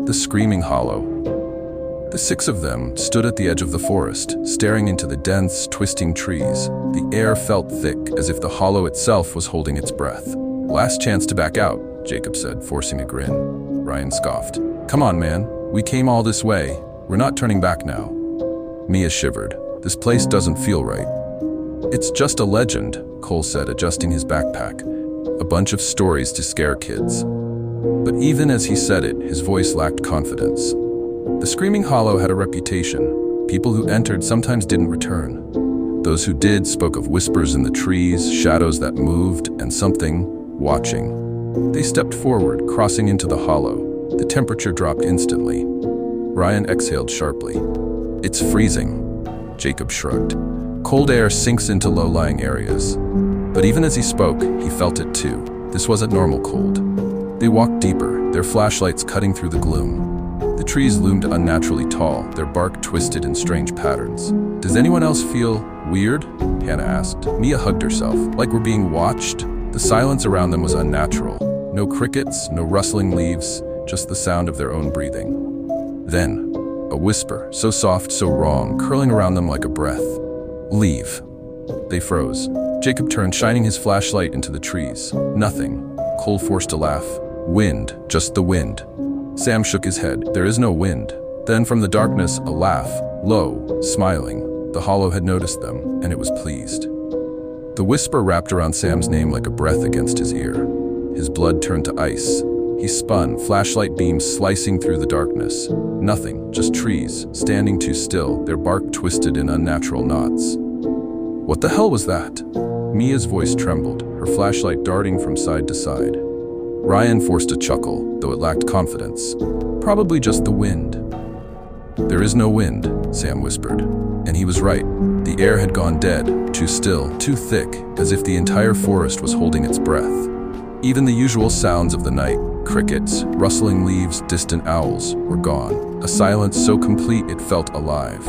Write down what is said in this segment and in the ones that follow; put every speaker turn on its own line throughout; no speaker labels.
The Screaming Hollow. The six of them stood at the edge of the forest, staring into the dense, twisting trees. The air felt thick, as if the hollow itself was holding its breath. "Last chance to back out," Jacob said, forcing a grin. Ryan scoffed. "Come on, man. We came all this way. We're not turning back now." Mia shivered. "This place doesn't feel right." "It's just a legend," Cole said, adjusting his backpack. "A bunch of stories to scare kids." But even as he said it, his voice lacked confidence. The Screaming Hollow had a reputation. People who entered sometimes didn't return. Those who did spoke of whispers in the trees, shadows that moved, and something watching. They stepped forward, crossing into the hollow. The temperature dropped instantly. Ryan exhaled sharply. "It's freezing." Jacob shrugged. "Cold air sinks into low-lying areas." But even as he spoke, he felt it too. This wasn't normal cold. They walked deeper, their flashlights cutting through the gloom. The trees loomed unnaturally tall, their bark twisted in strange patterns. "Does anyone else feel weird?" Hannah asked. Mia hugged herself. "Like we're being watched?" The silence around them was unnatural. No crickets, no rustling leaves, just the sound of their own breathing. Then, a whisper, so soft, so wrong, curling around them like a breath. "Leave." They froze. Jacob turned, shining his flashlight into the trees. Nothing. Cole forced a laugh. "Wind, just the wind." Sam shook his head. "There is no wind." Then from the darkness, a laugh, low, smiling. The hollow had noticed them, and it was pleased. The whisper wrapped around Sam's name like a breath against his ear. His blood turned to ice. He spun, flashlight beams slicing through the darkness. Nothing, just trees, standing too still, their bark twisted in unnatural knots. "What the hell was that?" Mia's voice trembled, her flashlight darting from side to side. Ryan forced a chuckle, though it lacked confidence. "Probably just the wind." "There is no wind," Sam whispered. And he was right. The air had gone dead, too still, too thick, as if the entire forest was holding its breath. Even the usual sounds of the night, crickets, rustling leaves, distant owls, were gone. A silence so complete it felt alive.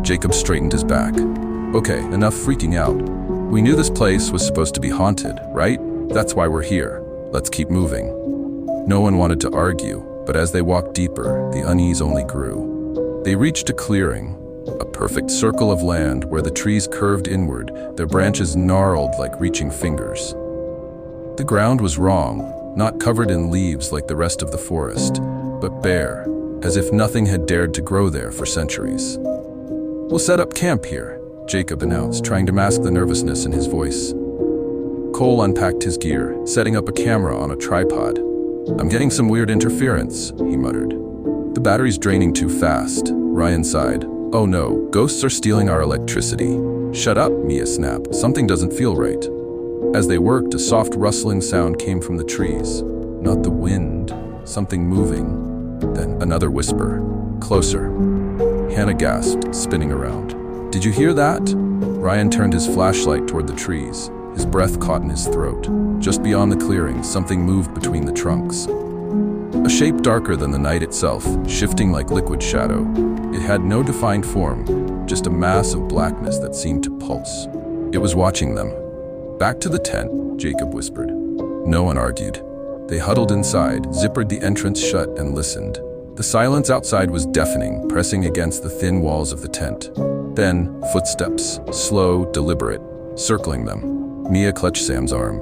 Jacob straightened his back. "Okay, enough freaking out. We knew this place was supposed to be haunted, right? That's why we're here. Let's keep moving." No one wanted to argue, but as they walked deeper, the unease only grew. They reached a clearing, a perfect circle of land where the trees curved inward, their branches gnarled like reaching fingers. The ground was wrong, not covered in leaves like the rest of the forest, but bare, as if nothing had dared to grow there for centuries. "We'll set up camp here," Jacob announced, trying to mask the nervousness in his voice. Cole unpacked his gear, setting up a camera on a tripod. "I'm getting some weird interference," he muttered. "The battery's draining too fast," Ryan sighed. "Oh no, ghosts are stealing our electricity." "Shut up," Mia snapped. "Something doesn't feel right." As they worked, a soft rustling sound came from the trees. Not the wind, something moving. Then another whisper. "Closer." Hannah gasped, spinning around. "Did you hear that?" Ryan turned his flashlight toward the trees. His breath caught in his throat. Just beyond the clearing, something moved between the trunks. A shape darker than the night itself, shifting like liquid shadow. It had no defined form, just a mass of blackness that seemed to pulse. It was watching them. "Back to the tent," Jacob whispered. No one argued. They huddled inside, zippered the entrance shut, and listened. The silence outside was deafening, pressing against the thin walls of the tent. Then, footsteps, slow, deliberate, circling them. Mia clutched Sam's arm.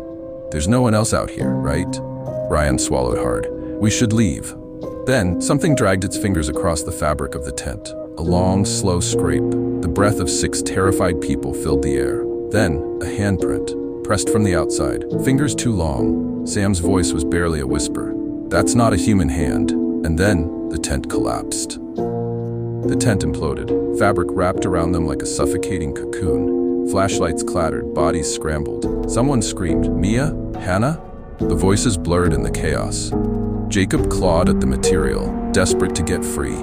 "There's no one else out here, right?" Ryan swallowed hard. "We should leave." Then, something dragged its fingers across the fabric of the tent. A long, slow scrape. The breath of 6 terrified people filled the air. Then, a handprint, pressed from the outside, fingers too long. Sam's voice was barely a whisper. "That's not a human hand." And then, the tent collapsed. The tent imploded, fabric wrapped around them like a suffocating cocoon. Flashlights clattered, bodies scrambled. Someone screamed, "Mia? Hannah?" The voices blurred in the chaos. Jacob clawed at the material, desperate to get free.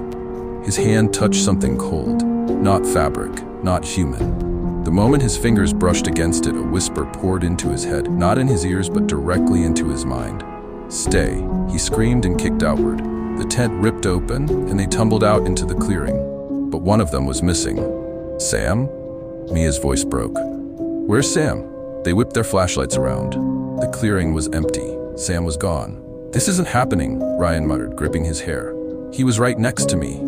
His hand touched something cold, not fabric, not human. The moment his fingers brushed against it, a whisper poured into his head, not in his ears but directly into his mind. "Stay," he screamed and kicked outward. The tent ripped open, and they tumbled out into the clearing. But one of them was missing. "Sam?" Mia's voice broke. "Where's Sam?" They whipped their flashlights around. The clearing was empty. Sam was gone. "This isn't happening," Ryan muttered, gripping his hair. He was right next to me.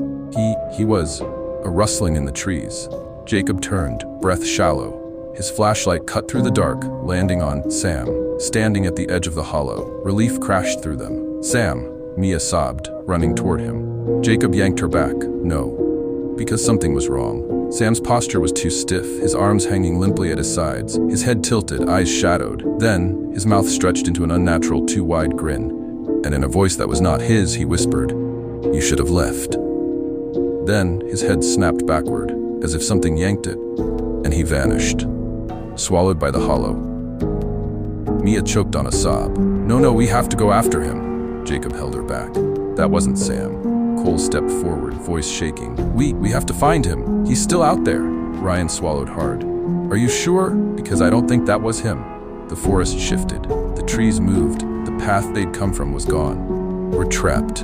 He was. A rustling in the trees. Jacob turned, breath shallow. His flashlight cut through the dark, landing on Sam, standing at the edge of the hollow. Relief crashed through them. Sam, Mia sobbed, running toward him. Jacob yanked her back. No. Because something was wrong. Sam's posture was too stiff, his arms hanging limply at his sides, his head tilted, eyes shadowed. Then, his mouth stretched into an unnatural, too-wide grin. And in a voice that was not his, he whispered, "You should have left." Then, his head snapped backward, as if something yanked it, and he vanished, swallowed by the hollow. Mia choked on a sob. No, we have to go after him." Jacob held her back. That wasn't Sam. Cole stepped forward, voice shaking. We have to find him. He's still out there." Ryan swallowed hard. "Are you sure? Because I don't think that was him." The forest shifted. The trees moved. The path they'd come from was gone. "We're trapped,"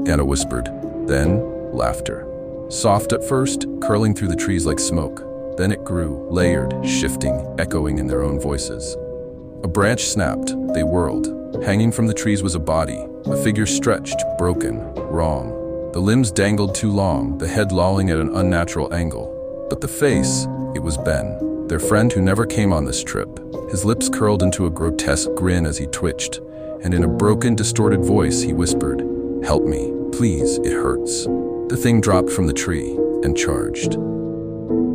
Anna whispered. Then, laughter. Soft at first, curling through the trees like smoke. Then it grew, layered, shifting, echoing in their own voices. A branch snapped. They whirled. Hanging from the trees was a body, a figure stretched, broken, wrong. The limbs dangled too long, the head lolling at an unnatural angle. But the face, it was Ben, their friend who never came on this trip. His lips curled into a grotesque grin as he twitched, and in a broken, distorted voice he whispered, "Help me, please, it hurts." The thing dropped from the tree and charged.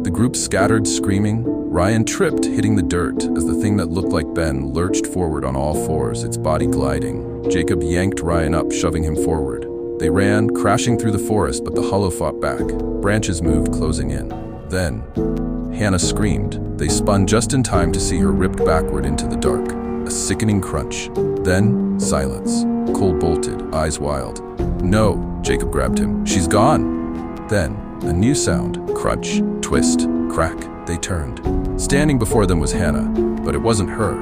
The group scattered, screaming. Ryan tripped, hitting the dirt, as the thing that looked like Ben lurched forward on all fours, its body gliding. Jacob yanked Ryan up, shoving him forward. They ran, crashing through the forest, but the hollow fought back. Branches moved, closing in. Then, Hannah screamed. They spun just in time to see her ripped backward into the dark. A sickening crunch. Then, silence. Cole bolted, eyes wild. "No," Jacob grabbed him. "She's gone." Then, a new sound. Crunch, twist, crack. They turned. Standing before them was Hannah, but it wasn't her.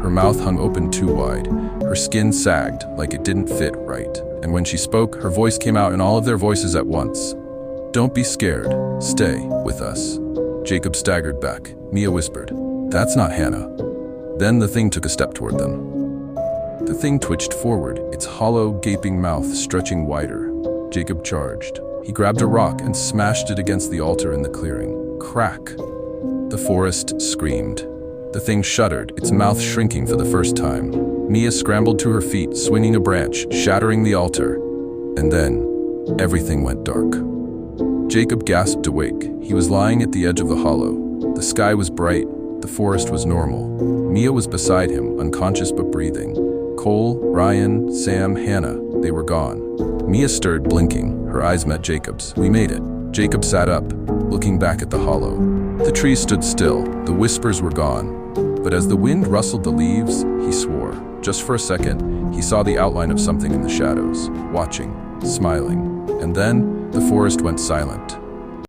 Her mouth hung open too wide. Her skin sagged like it didn't fit right. And when she spoke, her voice came out in all of their voices at once. "Don't be scared. Stay with us." Jacob staggered back. Mia whispered, "That's not Hannah." Then the thing took a step toward them. The thing twitched forward, its hollow, gaping mouth stretching wider. Jacob charged. He grabbed a rock and smashed it against the altar in the clearing. Crack! The forest screamed. The thing shuddered, its mouth shrinking for the first time. Mia scrambled to her feet, swinging a branch, shattering the altar. And then, everything went dark. Jacob gasped awake. He was lying at the edge of the hollow. The sky was bright. The forest was normal. Mia was beside him, unconscious but breathing. Cole, Ryan, Sam, Hannah, they were gone. Mia stirred, blinking. Her eyes met Jacob's. "We made it." Jacob sat up, looking back at the hollow. The trees stood still. The whispers were gone. But as the wind rustled the leaves, he swore. Just for a second, he saw the outline of something in the shadows, watching, smiling. And then, the forest went silent.